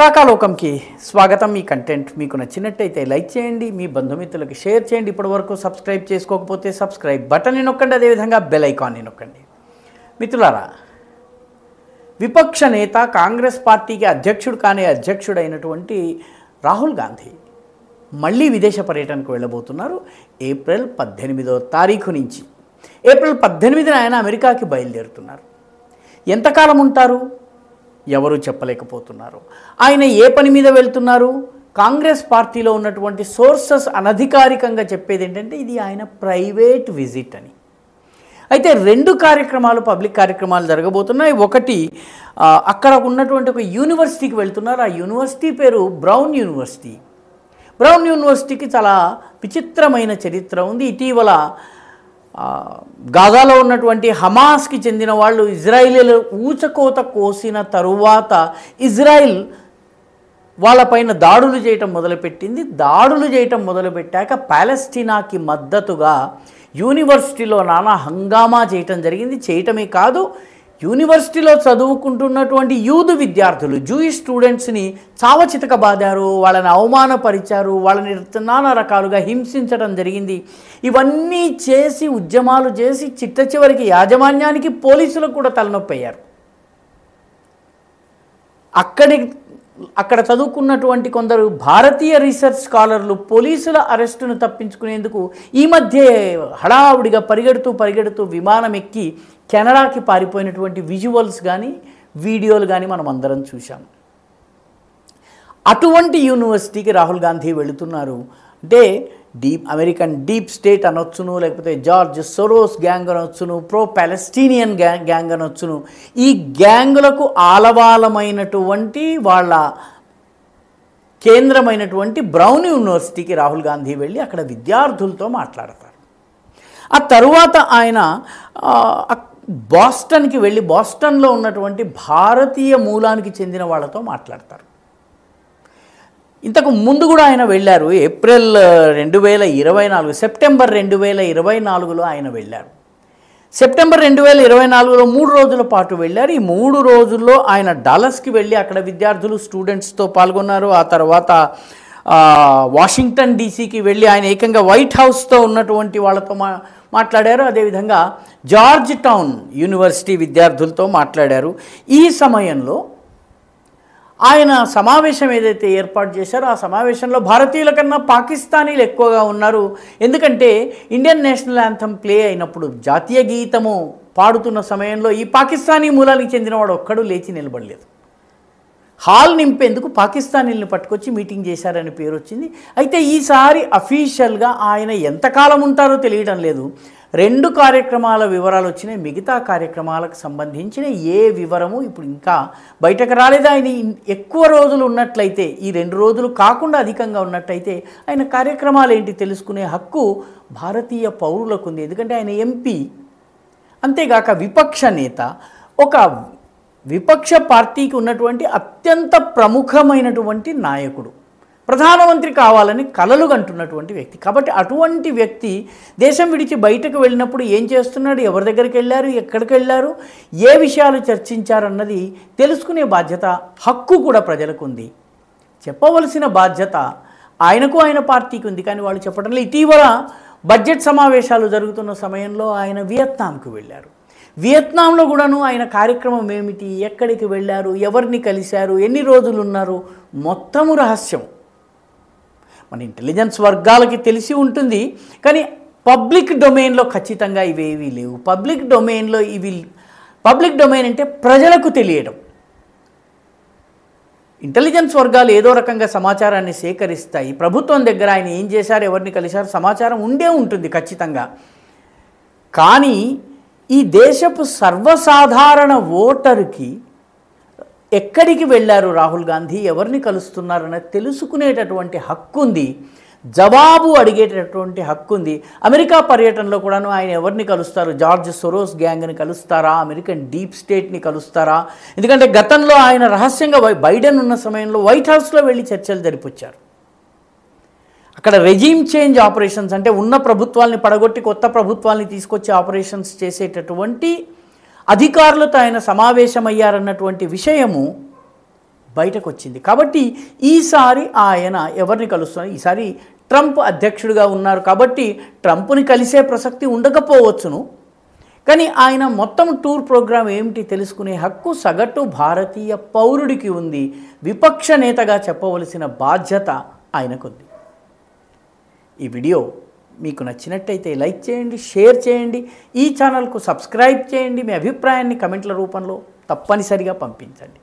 రాకాలోకంకి స్వాగతం। ఈ కంటెంట్ మీకు నచ్చినట్టయితే లైక్ చేయండి, మీ బంధుమిత్రులకు షేర్ చేయండి। ఇప్పటివరకు సబ్స్క్రైబ్ చేసుకోకపోతే సబ్స్క్రైబ్ బటన్ని నొక్కండి, అదేవిధంగా బెల్ ఐకాన్ని నొక్కండి। మిత్రులారా, విపక్ష నేత కాంగ్రెస్ పార్టీకి అధ్యక్షుడు కానీ అధ్యక్షుడైనటువంటి రాహుల్ గాంధీ మళ్ళీ విదేశ పర్యటనకు వెళ్ళబోతున్నారు। ఏప్రిల్ 18వ తారీఖు నుంచి ఏప్రిల్ 18న ఆయన అమెరికాకి బయలుదేరుతున్నారు। ఎంతకాలం ఉంటారు ఎవరు చెప్పలేకపోతున్నారు। ఆయన ఏ పని మీద వెళ్తున్నారు? కాంగ్రెస్ పార్టీలో ఉన్నటువంటి సోర్సెస్ అనధికారికంగా చెప్పేది ఏంటంటే ఇది ఆయన ప్రైవేట్ విజిట్ అని। అయితే రెండు కార్యక్రమాలు, పబ్లిక్ కార్యక్రమాలు జరగబోతున్నాయి। ఒకటి అక్కడ ఉన్నటువంటి ఒక యూనివర్సిటీకి వెళ్తున్నారు। ఆ యూనివర్సిటీ పేరు బ్రౌన్ యూనివర్సిటీ। బ్రౌన్ యూనివర్సిటీకి చాలా విచిత్రమైన చరిత్ర ఉంది। ఇటీవల గాజాలో ఉన్నటువంటి హమాస్కి చెందిన వాళ్ళు ఇజ్రాయిలీలు ఊచకోత కోసిన తరువాత ఇజ్రాయిల్ వాళ్ళపైన దాడులు చేయటం మొదలుపెట్టింది। దాడులు చేయటం మొదలుపెట్టాక పాలెస్టీనాకి మద్దతుగా యూనివర్సిటీలో నానా హంగామా చేయటం జరిగింది। చేయటమే కాదు, యూనివర్సిటీలో చదువుకుంటున్నటువంటి యూదు విద్యార్థులు, జూయిష్ స్టూడెంట్స్ని చావచితకబాదారు, వాళ్ళని అవమానపరిచారు, వాళ్ళని నానా రకాలుగా హింసించడం జరిగింది। ఇవన్నీ చేసి ఉద్యమాలు చేసి చిట్ట చివరికి యాజమాన్యానికి పోలీసులకు కూడా తలనొప్పి అయ్యారు। అక్కడ చదువుకున్నటువంటి కొందరు భారతీయ రీసెర్చ్ స్కాలర్లు పోలీసుల అరెస్టును తప్పించుకునేందుకు ఈ మధ్య హడావుడిగా పరిగెడుతూ విమానం ఎక్కి కెనడాకి పారిపోయినటువంటి విజువల్స్ కానీ వీడియోలు కానీ మనం అందరం చూసాం। అటువంటి యూనివర్సిటీకి రాహుల్ గాంధీ వెళుతున్నారు అంటే అమెరికన్ డీప్ స్టేట్ అనొచ్చును, లేకపోతే జార్జ్ సోరోస్ గ్యాంగ్ అనొచ్చును, ప్రో పాలెస్టీనియన్ గ్యాంగ్ అనొచ్చును, ఈ గ్యాంగులకు ఆలవాలమైనటువంటి వాళ్ళ కేంద్రమైనటువంటి బ్రౌన్ యూనివర్సిటీకి రాహుల్ గాంధీ వెళ్ళి అక్కడ విద్యార్థులతో మాట్లాడతారు। ఆ తరువాత ఆయన బాస్టన్కి వెళ్ళి బాస్టన్లో ఉన్నటువంటి భారతీయ మూలానికి చెందిన వాళ్ళతో మాట్లాడతారు। ఇంతకు ముందు కూడా ఆయన వెళ్ళారు। ఏప్రిల్ 2024 సెప్టెంబర్ 2024లో ఆయన వెళ్ళారు। సెప్టెంబర్ 2024లో 3 రోజుల పాటు వెళ్ళారు। ఈ 3 రోజుల్లో ఆయన డాలస్కి వెళ్ళి అక్కడ విద్యార్థులు స్టూడెంట్స్తో పాల్గొన్నారు। ఆ తర్వాత వాషింగ్టన్ డీసీకి వెళ్ళి ఆయన ఏకంగా వైట్ హౌస్తో ఉన్నటువంటి వాళ్ళతో మాట్లాడారు। అదేవిధంగా జార్జ్ టౌన్ యూనివర్సిటీ విద్యార్థులతో మాట్లాడారు। ఈ సమయంలో ఆయన సమావేశం ఏదైతే ఏర్పాటు చేశారో ఆ సమావేశంలో భారతీయుల కన్నా పాకిస్తానీలు ఎక్కువగా ఉన్నారు। ఎందుకంటే ఇండియన్ నేషనల్ యాంథమ్ ప్లే అయినప్పుడు జాతీయ గీతము పాడుతున్న సమయంలో ఈ పాకిస్తానీ మూలానికి చెందినవాడు ఒక్కడు లేచి నిలబడలేదు। హాల్ నింపేందుకు పాకిస్తానీలను పట్టుకొచ్చి మీటింగ్ చేశారని పేరు వచ్చింది। అయితే ఈసారి అఫీషియల్గా ఆయన ఎంతకాలం ఉంటారో తెలియడం లేదు। 2 కార్యక్రమాల వివరాలు వచ్చినాయి, మిగతా కార్యక్రమాలకు సంబంధించిన ఏ వివరము ఇప్పుడు ఇంకా బయటకు రాలేదు। ఆయన ఎక్కువ రోజులు ఉన్నట్లయితే, ఈ 2 రోజులు కాకుండా అధికంగా ఉన్నట్లయితే ఆయన కార్యక్రమాలు ఏంటి తెలుసుకునే హక్కు భారతీయ పౌరులకు ఉంది। ఎందుకంటే ఆయన ఎంపీ, అంతేగాక విపక్ష నేత, ఒక విపక్ష పార్టీకి ఉన్నటువంటి అత్యంత ప్రముఖమైనటువంటి నాయకుడు, ప్రధానమంత్రి కావాలని కలలు కంటున్నటువంటి వ్యక్తి। కాబట్టి అటువంటి వ్యక్తి దేశం విడిచి బయటకు వెళ్ళినప్పుడు ఏం చేస్తున్నాడు, ఎవరి దగ్గరికి వెళ్ళారు, ఎక్కడికి వెళ్ళారు, ఏ విషయాలు చర్చించారన్నది తెలుసుకునే బాధ్యత, హక్కు కూడా ప్రజలకు ఉంది। చెప్పవలసిన బాధ్యత ఆయనకు, ఆయన పార్టీకి ఉంది, కానీ వాళ్ళు చెప్పడం లేదు। ఇటీవల బడ్జెట్ సమావేశాలు జరుగుతున్న సమయంలో ఆయన వియత్నాంకు వెళ్ళారు। వియత్నాంలో కూడాను ఆయన కార్యక్రమం ఏమిటి, ఎక్కడికి వెళ్ళారు, ఎవరిని కలిశారు, ఎన్ని రోజులు ఉన్నారు, మొత్తము రహస్యం। మన ఇంటెలిజెన్స్ వర్గాలకి తెలిసి ఉంటుంది, కానీ పబ్లిక్ డొమైన్లో ఖచ్చితంగా ఇవేవి లేవు। పబ్లిక్ డొమైన్ అంటే ప్రజలకు తెలియడం। ఇంటెలిజెన్స్ వర్గాలు ఏదో రకంగా సమాచారాన్ని సేకరిస్తాయి। ప్రభుత్వం దగ్గర ఆయన ఏం చేశారు, ఎవరిని కలిశారు, సమాచారం ఉండే ఉంటుంది ఖచ్చితంగా। కానీ ఈ దేశపు సర్వసాధారణ ఓటరుకి ఎక్కడికి వెళ్ళారు రాహుల్ గాంధీ, ఎవరిని కలుస్తున్నారన్నది తెలుసుకునేటటువంటి హక్కు ఉంది, జవాబు అడిగేటటువంటి హక్కు ఉంది। అమెరికా పర్యటనలో కూడాను ఆయన ఎవరిని కలుస్తారు, జార్జ్ సోరోస్ గ్యాంగ్ని కలుస్తారా, అమెరికన్ డీప్ స్టేట్ని కలుస్తారా? ఎందుకంటే గతంలో ఆయన రహస్యంగా బైడెన్ ఉన్న సమయంలో వైట్ హౌస్లో వెళ్ళి చర్చలు జరిపొచ్చారు। అక్కడ రెజీమ్ చేంజ్ ఆపరేషన్స్ అంటే ఉన్న ప్రభుత్వాల్ని పడగొట్టి కొత్త ప్రభుత్వాల్ని తీసుకొచ్చి ఆపరేషన్స్ చేసేటటువంటి అధికారులతో ఆయన సమావేశమయ్యారన్నటువంటి విషయము బయటకు వచ్చింది. కాబట్టి ఈసారి ఆయన ఎవరిని కలుస్తున్నారు, ఈసారి ట్రంప్ అధ్యక్షుడిగా ఉన్నారు కాబట్టి ట్రంప్ని కలిసే ప్రసక్తి ఉండకపోవచ్చును. కానీ ఆయన మొత్తం టూర్ ప్రోగ్రాం ఏమిటి తెలుసుకునే హక్కు సగటు భారతీయ పౌరుడికి ఉంది. విపక్ష నేతగా చెప్పవలసిన బాధ్యత ఆయనకుంది. ఈ వీడియో మీకు నచ్చినట్టయితే లైక్ చేయండి, షేర్ చేయండి, ఈ ఛానల్కు సబ్స్క్రైబ్ చేయండి. మీ అభిప్రాయాన్ని కమెంట్ల రూపంలో తప్పనిసరిగా పంపించండి.